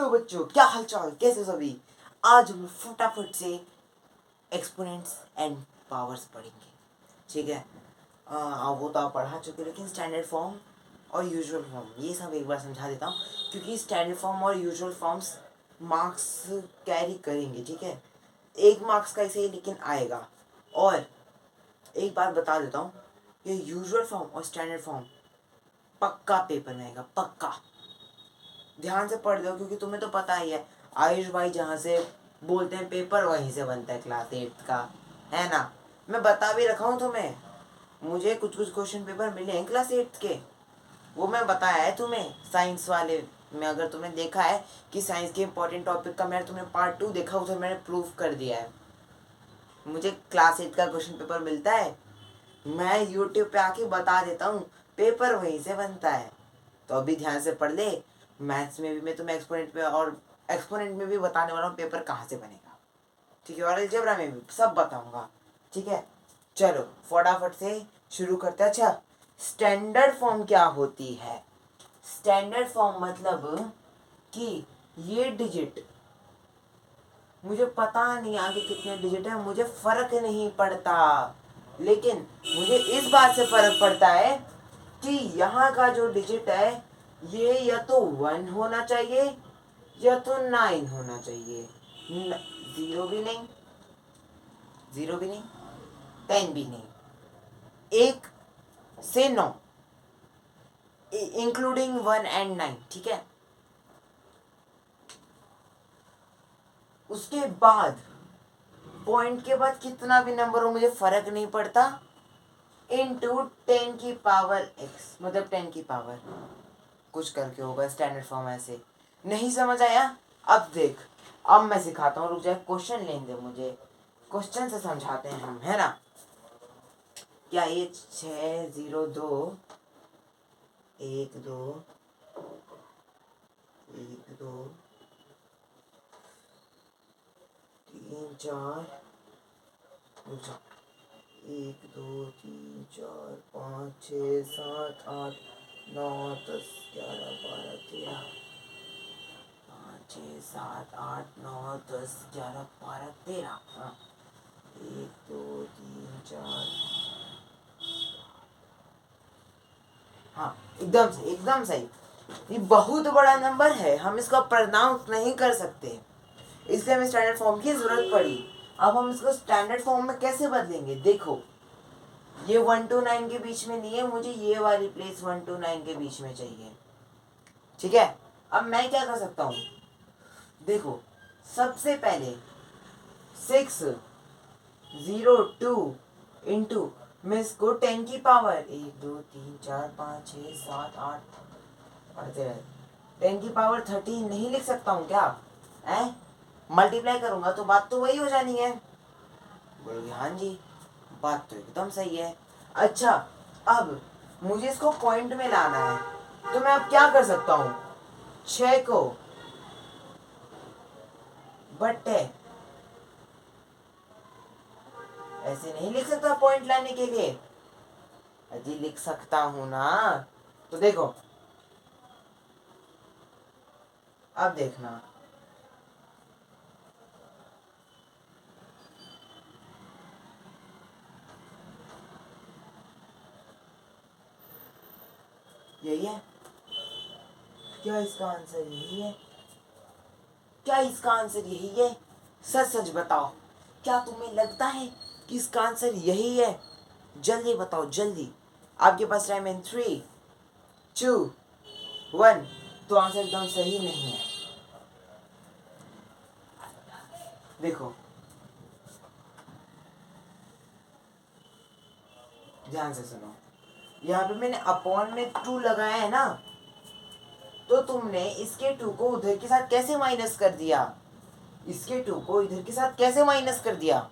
Hello बच्चों, क्या हालचाल, कैसे सभी। आज हम फटाफट से एक्सपोनेंट्स एंड पावर्स पढ़ेंगे, ठीक है। वो तो आप पढ़ा चुके, लेकिन स्टैंडर्ड फॉर्म और यूजुअल फॉर्म ये सब एक बार समझा देता हूँ, क्योंकि स्टैंडर्ड फॉर्म और यूजुअल फॉर्म्स मार्क्स कैरी करेंगे, ठीक है। 1 मार्क्स का इसे लेकिन आएगा। और एक बात बता देता हूँ, ये यूजुअल फॉर्म और स्टैंडर्ड फॉर्म पक्का पेपर में आएगा, पक्का। ध्यान से पढ़ दो, क्योंकि तुम्हें तो पता ही है, आयुष भाई जहाँ से बोलते हैं पेपर वहीं से बनता है क्लास 8 का, है ना। मैं बता भी रखा हूँ तुम्हें, मुझे कुछ क्वेश्चन पेपर मिले हैं क्लास 8 के, वो मैं बताया है तुम्हें। साइंस वाले में अगर तुमने देखा है कि साइंस के इंपॉर्टेंट टॉपिक का मैंने तुम्हें पार्ट 2 देखा, उसे मैंने प्रूफ कर दिया है। मुझे क्लास 8 का क्वेश्चन पेपर मिलता है, मैं यूट्यूब पे आके बता देता हूँ, पेपर वहीं से बनता है। तो अभी ध्यान से पढ़ ले। मैथ्स में भी मैं तुम्हें एक्सपोनेंट में और एक्सपोनेंट में भी बताने वाला हूँ पेपर कहाँ से बनेगा, ठीक है। और अलजेब्रा में भी सब बताऊंगा, ठीक है। चलो फटाफट से शुरू करते हैं। अच्छा, स्टैंडर्ड फॉर्म क्या होती है? स्टैंडर्ड फॉर्म मतलब कि ये डिजिट, मुझे पता नहीं आगे कितने डिजिट है, मुझे फर्क नहीं पड़ता, लेकिन मुझे इस बात से फर्क पड़ता है कि यहाँ का जो डिजिट है ये या तो 1 होना चाहिए या तो 9 होना चाहिए। 0 भी नहीं, 0 भी नहीं, 10 भी नहीं, 1 से 9 इंक्लूडिंग 1 एंड 9, ठीक है। उसके बाद पॉइंट के बाद कितना भी नंबर हो मुझे फर्क नहीं पड़ता, इनटू 10 की पावर x, मतलब 10 की पावर कुछ करके होगा स्टैंडर्ड फॉर्म। ऐसे नहीं समझ आया? अब देख, अब मैं सिखाता हूँ, रुक जाए, क्वेश्चन लेने दे मुझे, क्वेश्चन से समझाते हैं हम, है ना। क्या ये 602 1 2 1 2 3 4 1 2 3 4 5 6 7 8 9 10 11 12 13 5 6 7 8 9 10 11 12 13, हाँ 1 2 3 4, हाँ एकदम सही। ये बहुत बड़ा नंबर है, हम इसका प्रोनाउंस नहीं कर सकते, इसलिए हमें स्टैंडर्ड फॉर्म की जरूरत पड़ी। अब हम इसको स्टैंडर्ड फॉर्म में कैसे बदलेंगे? देखो, ये 1 to 9 के बीच में नहीं है, मुझे ये वाली प्लेस 1 to 9 के बीच में चाहिए, ठीक है। अब मैं क्या कर सकता हूँ, देखो, सबसे पहले 602 इंटू मैं इसको 10 की पावर 1 2 3 4 5 6 7 8 पढ़ते रहे, 10 की पावर 13 नहीं लिख सकता हूँ क्या? मल्टीप्लाई करूंगा तो बात तो वही हो जानी है। बोलोगे हाँ जी, बात तो एकदम सही है। अच्छा, अब मुझे इसको पॉइंट में लाना है, तो मैं अब क्या कर सकता हूँ, 6 को बट्टे ऐसे नहीं लिख सकता पॉइंट लाने के लिए, अजी लिख सकता हूं ना। तो देखो, अब देखना, यही है क्या? इसका आंसर यही है क्या? इसका आंसर यही है? सच सच बताओ, क्या तुम्हें लगता है कि इसका आंसर यही है? जल्दी बताओ जल्दी, आपके पास टाइम इन 3 2 1। तो आंसर एकदम सही नहीं है। देखो ध्यान से सुनो, यहाँ पे मैंने अपॉन में 2 लगाया है ना, तो तुमने इसके 2 को उधर के साथ कैसे माइनस कर दिया? इसके 2 को इधर के साथ कैसे माइनस कर दिया?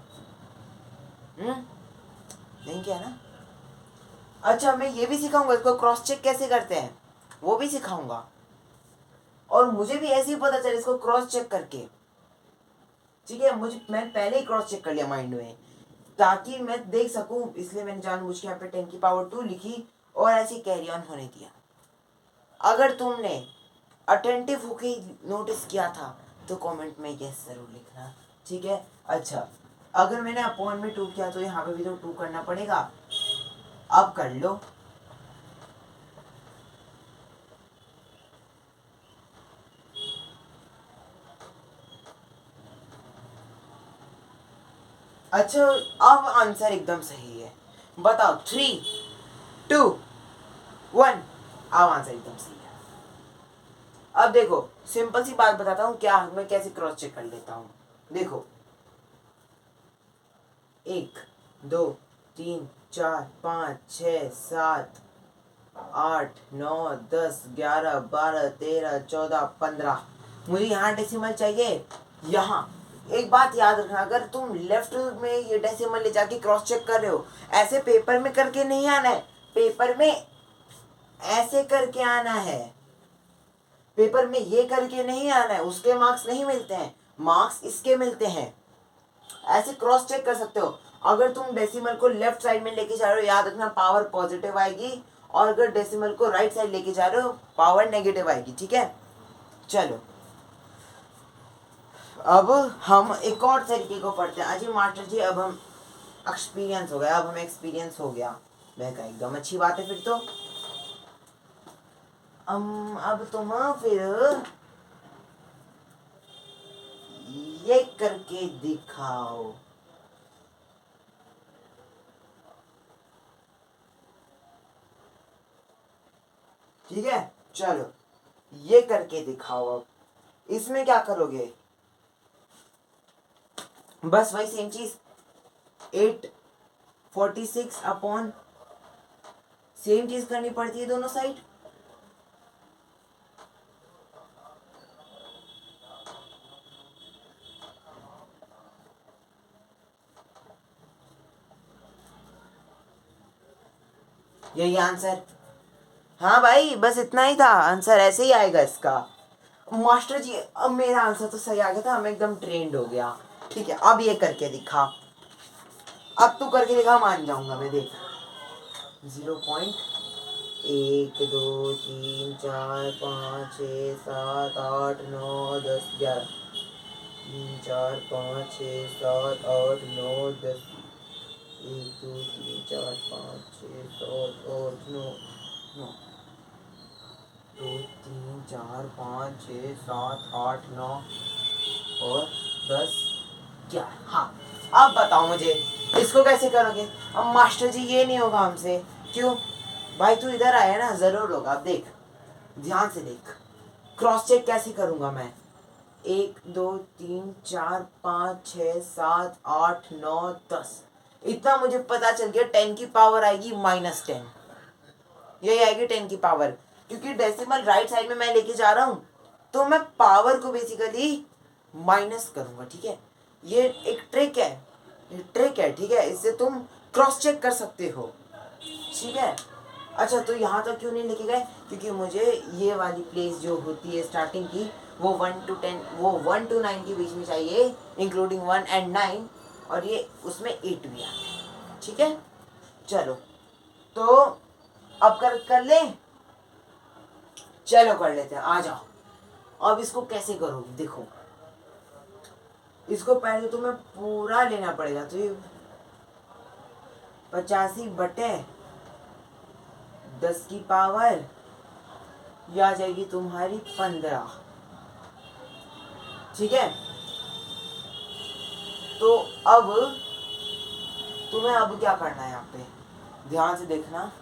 नहीं किया ना? अच्छा, मैं ये भी सिखाऊंगा इसको क्रॉस चेक कैसे करते हैं, वो भी सिखाऊंगा। और मुझे भी ऐसे ही पता चले इसको क्रॉस चेक करके, ठीक है। मैं पहले ही क्रॉस चेक कर लिया माइंड में, ताकि मैं देख सकूं, इसलिए मैंने जानबूझ के यहाँ पे 10 की पावर 2 लिखी और ऐसे कैरी ऑन होने दिया। अटेंटिव होके नोटिस किया था तो कमेंट में यस जरूर लिखना, ठीक है। अच्छा, अगर मैंने अपॉन में 2 किया तो यहाँ पे भी तो 2 करना पड़ेगा। अब कर लो। अच्छा, अब आंसर एकदम सही है। बताओ 3 2 1। अब आंसर एकदम सही है। अब देखो सिंपल सी बात बताता हूँ क्या मैं कैसे क्रॉस चेक कर लेता हूँ। देखो 1 2 3 4 5 6 7 8 9 10 11 12 13 14 15। मुझे यहाँ डेसिमल चाहिए। यहाँ एक बात याद रखना, अगर तुम लेफ्ट में ये डेसिमल ले जाके क्रॉस चेक कर रहे हो, ऐसे पेपर में करके नहीं आना है। पेपर में ऐसे करके आना है, पेपर में ये करके नहीं आना है, उसके मार्क्स नहीं मिलते हैं, मार्क्स इसके मिलते हैं। ऐसे क्रॉस चेक कर सकते हो। अगर तुम डेसिमल को लेफ्ट साइड में लेके जा रहे हो, याद रखना पावर पॉजिटिव आएगी, और अगर डेसिमल को राइट साइड लेके जा रहे हो पावर नेगेटिव आएगी, ठीक है। चलो अब हम एक और तरीके को पढ़ते हैं। अजी मास्टर जी, अब हम एक्सपीरियंस हो गया, अब हमें एक्सपीरियंस हो गया, मैं कहा एकदम अच्छी बात है फिर तो। अब तुम फिर ये करके दिखाओ। ठीक है, चलो ये करके दिखाओ। अब इसमें क्या करोगे, बस वही सेम चीज 846 अपॉन, सेम चीज करनी पड़ती है दोनों साइड। यही आंसर। हाँ भाई, बस इतना ही था आंसर, ऐसे ही आएगा इसका। मास्टर जी अब मेरा आंसर तो सही आ गया था, मैं एकदम ट्रेंड हो गया। ठीक है, अब ये करके दिखा, अब तू करके दिखा, मान जाऊंगा मैं, देख 0.1 2 3 4 5 6 7 8 9 10 11 3 4 5 6 7 8 9 10 1 2 3 4 5 6 7 8 9 9 2 3 4 5 6 7 8 9 और 10 11। हाँ, अब बताओ मुझे इसको कैसे करोगे। अब मास्टर जी ये नहीं होगा हमसे, क्यों भाई, तू इधर आया ना, जरूर होगा। अब देख, ध्यान से देख, क्रॉस चेक कैसे करूंगा मैं। 1 2 3 4 5 6 7 8 9 10, इतना मुझे पता चल गया। 10 की पावर आएगी -10, यही आएगी 10 की पावर, क्योंकि डेसिमल राइट साइड में मैं लेके जा रहा हूं, तो मैं पावर को बेसिकली माइनस करूंगा। ठीक है, ये एक ट्रिक है, ये ट्रिक है, ठीक है, इससे तुम क्रॉस चेक कर सकते हो। ठीक है, अच्छा तो यहाँ तक क्यों नहीं लेके गए, क्योंकि मुझे ये वाली प्लेस जो होती है स्टार्टिंग की, वो 1 to 10, वो 1 to 9 के बीच में चाहिए, इंक्लूडिंग 1 and 9, और ये उसमें 8 भी आता है। ठीक है, चलो तो अब कर ले, चलो कर लेते हैं, आ जाओ। अब इसको कैसे करोगे, देखो इसको पहले तुम्हें पूरा लेना पड़ेगा, तो ये 85/10 की पावर, ये आ जाएगी तुम्हारी 15। ठीक है, तो अब तुम्हें अब क्या करना है, यहाँ पे ध्यान से देखना,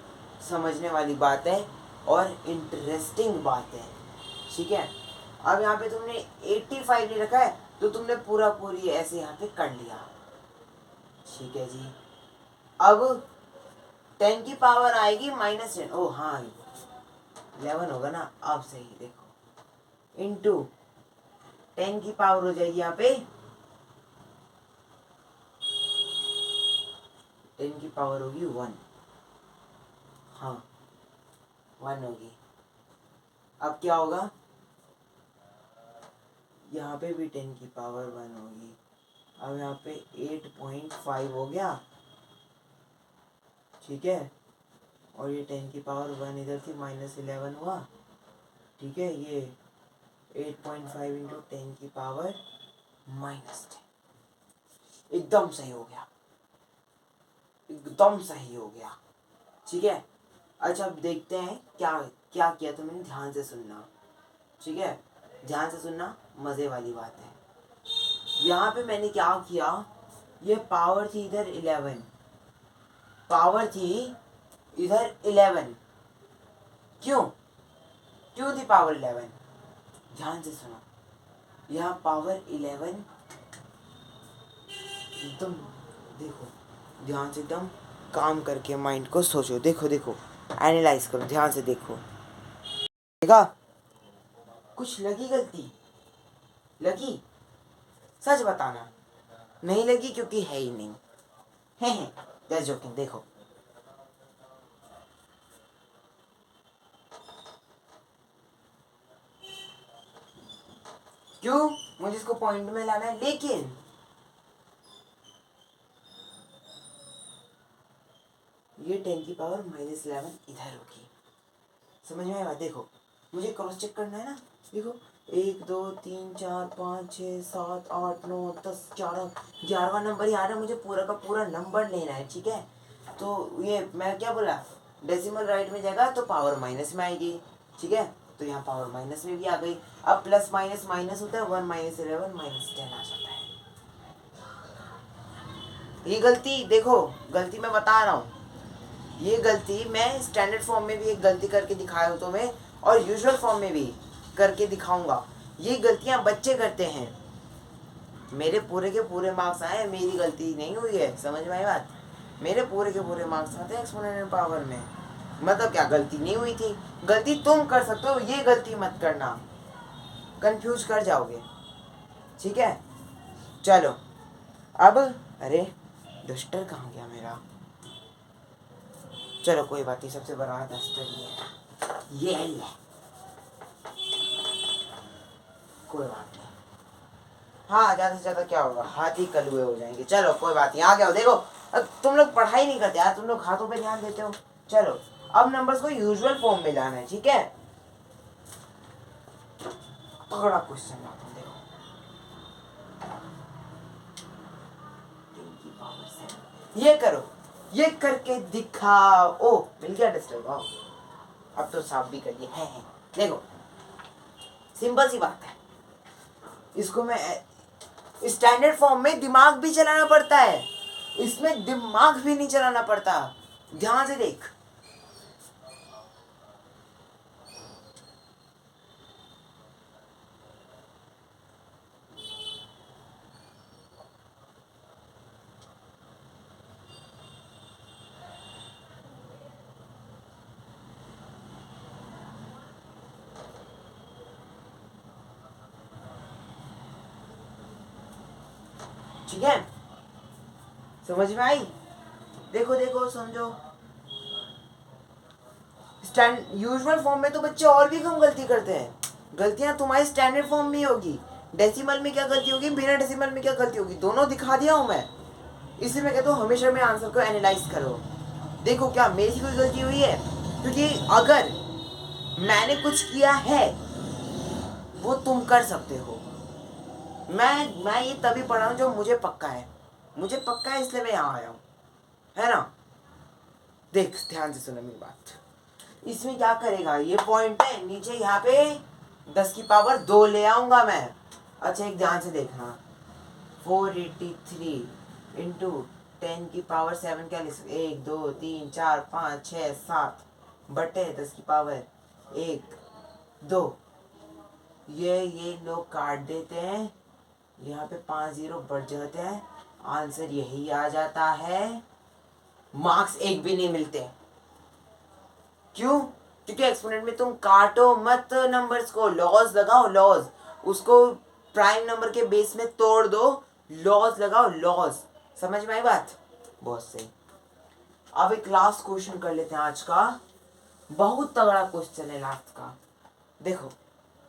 समझने वाली बात है और इंटरेस्टिंग बात है। ठीक है, अब यहाँ पे तुमने 85 नहीं रखा है, तो तुमने पूरा पूरी ऐसे यहाँ पे कर लिया। ठीक है जी, अब 10 की पावर आएगी -10, ओ हाँ 11 होगा ना, अब सही देखो, इंटू 10 की पावर हो जाएगी यहाँ पे, 10 की पावर होगी 1, हाँ 1 होगी। अब क्या होगा, यहाँ पे भी 10 की पावर 1 होगी। अब यहाँ पे 8.5 हो गया। ठीक है, और ये 10 की पावर 1 इधर थी, -11 हुआ। ठीक है, ये 8.5 इंटू 10⁻⁻10। एकदम सही हो गया, एकदम सही हो गया। ठीक है, अच्छा अब देखते हैं क्या क्या किया तो मैंने, ध्यान से सुनना। ठीक है, ध्यान से सुनना, मज़े वाली बात है। यहाँ पे मैंने क्या किया, ये पावर थी इधर 11, पावर थी इधर 11। क्यों क्यों थी पावर 11? ध्यान से सुनो, यहाँ पावर 11 एकदम, देखो ध्यान से, एकदम काम करके माइंड को सोचो, देखो देखो, एनालाइज करो, ध्यान से देखो। देखा, कुछ लगी गलती? लगी? सच बताना। नहीं लगी क्योंकि है ही नहीं, है दैट्स जोकिंग। देखो क्यों मुझे इसको पॉइंट में लाना है, लेकिन ये 10⁻11 इधर होगी। समझ में आया? देखो मुझे क्रॉस चेक करना है ना, देखो 1 2 3 4 5 6 7 8 9 10 11, 11वां नंबर ही आ रहा है, मुझे पूरा का पूरा नंबर लेना है। ठीक है, तो ये मैं क्या बोला, डेसिमल राइट में जाएगा तो पावर माइनस में आएगी। ठीक है, तो यहाँ पावर माइनस में भी आ गई। अब प्लस माइनस माइनस होता है, 1 -11 -10 आ जाता है। ये गलती देखो, गलती मैं बता रहा हूँ, ये गलती मैं स्टैंडर्ड फॉर्म में भी एक गलती करके दिखाया हूँ तुम्हें, और यूजुअल फॉर्म में भी करके दिखाऊंगा। ये गलतियाँ बच्चे करते हैं, मेरे पूरे के पूरे मार्क्स आए, मेरी गलती नहीं हुई है। समझ में आई बात? मेरे पूरे के पूरे मार्क्स आते हैं एक्सपोनेंशियल पावर में। मतलब क्या, गलती नहीं हुई थी? गलती तुम कर सकते हो, ये गलती मत करना, कंफ्यूज कर जाओगे। ठीक है, चलो अब, अरे डस्टर कहाँ गया मेरा? चलो कोई बात नहीं, सबसे बड़ा डस्टर ये है, कोई बात नहीं। हाँ, ज़्यादा से ज़्यादा क्या होगा, हाथी कलुए हो जाएंगे। चलो कोई बात नहीं, आ गया हो। देखो अब तुम लोग पढ़ाई नहीं करते यार, तुम लोग हाथों पे ध्यान देते हो। चलो अब नंबर्स को यूजुअल फॉर्म में लाना है। ठीक है, तगड़ा क्वेश्चन लाता हूँ, देखो 10⁻7। ये करो, ये करके दिखाओ। ओ मिल गया डस्टर, वाह, अब तो साफ भी कर दिया है। देखो सिंपल सी बात है, इसको मैं स्टैंडर्ड फॉर्म में दिमाग भी चलाना पड़ता है, इसमें दिमाग भी नहीं चलाना पड़ता। ध्यान से देख, ठीक है, समझ में आई? देखो देखो समझो, स्टैंड यूजुअल फॉर्म में तो बच्चे और भी कम गलती करते हैं। गलतियां तुम्हारी स्टैंडर्ड फॉर्म में ही होगी। डेसिमल में क्या गलती होगी, बिना डेसिमल में क्या गलती होगी, दोनों दिखा दिया हूं मैं। इसलिए मैं कहता हूँ हमेशा में आंसर को एनालाइज करो। देखो क्या मेरी कोई गलती हुई है? क्योंकि अगर मैंने कुछ किया है वो तुम कर सकते हो। मैं ये तभी पढ़ा हूँ जो मुझे पक्का है, मुझे पक्का है इसलिए मैं यहाँ आया हूँ, है ना? देख ध्यान से सुनो मेरी बात, इसमें क्या करेगा, ये पॉइंट है नीचे, यहाँ पे 10⁻2 ले आऊंगा मैं। अच्छा एक ध्यान से देखना, 483 इंटू 10⁻7 क्या लिख सकते, 1 2 3 4 5 6 7 बटे 10⁻1 2। ये लोग काट देते हैं, यहाँ पे 5 0 बढ़ जाते हैं, आंसर यही आ जाता है। मार्क्स एक भी नहीं मिलते। क्यों? क्योंकि एक्सपोनेंट में तुम काटो मत नंबर्स को, लॉज लगाओ, लॉज, उसको प्राइम नंबर के बेस में तोड़ दो, लॉज लगाओ, लॉज। समझ में आई बात? बहुत सही। अब एक लास्ट क्वेश्चन कर लेते हैं आज का, बहुत तगड़ा क्वेश्चन है लास्ट का। देखो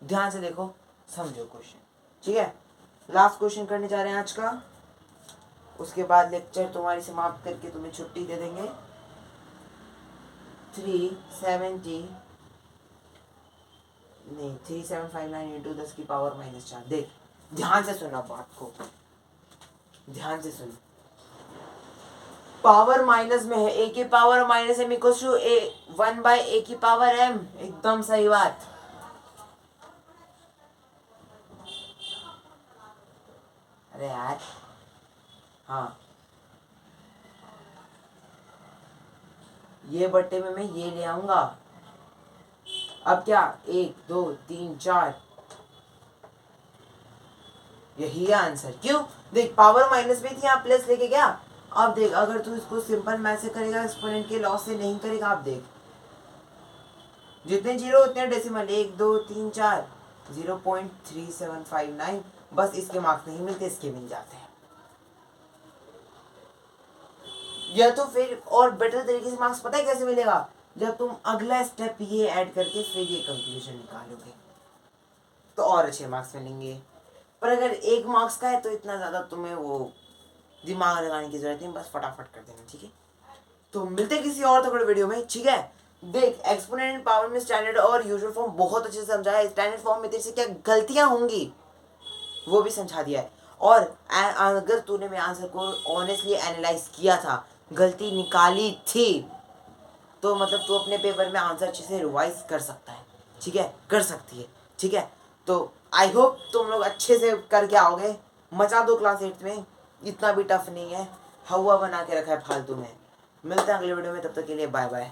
ध्यान से देखो, समझो क्वेश्चन। ठीक है, लास्ट क्वेश्चन करने जा रहे हैं आज का, उसके बाद लेक्चर तुम्हारी समाप्त करके तुम्हें छुट्टी दे देंगे। 370 नहीं 3759 इंटू 10 की पावर -4। देख ध्यान से सुना बात को, ध्यान से सुन। पावर माइनस में है, ए की power minus m equals to a 1/a की पावर m। एकदम सही बात। अरे यार हाँ, ये बट्टे में मैं ये ले आऊंगा। अब क्या 1 2 3 4, यही है आंसर। क्यों? देख पावर माइनस में थी, यहाँ प्लस लेके गया। अब देख अगर तू इसको सिंपल मैथ से करेगा, एक्सपोनेंट के लॉस से नहीं करेगा, आप देख जितने जीरो उतने डेसिमल, 1 2 3 4, 0.3759। बस इसके मार्क्स नहीं मिलते, इसके मिल जाते हैं। या तो फिर और बेटर तरीके से मार्क्स पता है कैसे मिलेगा, जब तुम अगला स्टेप ये ऐड करके फिर ये कंक्लूजन निकालोगे तो और अच्छे मार्क्स मिलेंगे। पर अगर 1 मार्क्स का है तो इतना ज़्यादा तुम्हें वो दिमाग लगाने की जरूरत नहीं, बस फटाफट कर देना, ठीक है। तो मिलते हैं किसी और थोड़े वीडियो में, ठीक है। देख एक्सपोनेंट पावर में स्टैंडर्ड और यूजुअल फॉर्म बहुत अच्छे से समझाया है। स्टैंडर्ड फॉर्म में तेरे से क्या गलतियां होंगी वो भी समझा दिया है। और अगर तूने मेरे आंसर को ऑनेस्टली एनालाइज किया था, गलती निकाली थी, तो मतलब तू अपने पेपर में आंसर अच्छे से रिवाइज कर सकता है, ठीक है, कर सकती है, ठीक है। तो आई होप तुम लोग अच्छे से करके आओगे, मचा दो क्लास 8 में, इतना भी टफ नहीं है, हवा बना के रखा है फालतू में। मिलते हैं अगले वीडियो में, तब तक के लिए बाय बाय।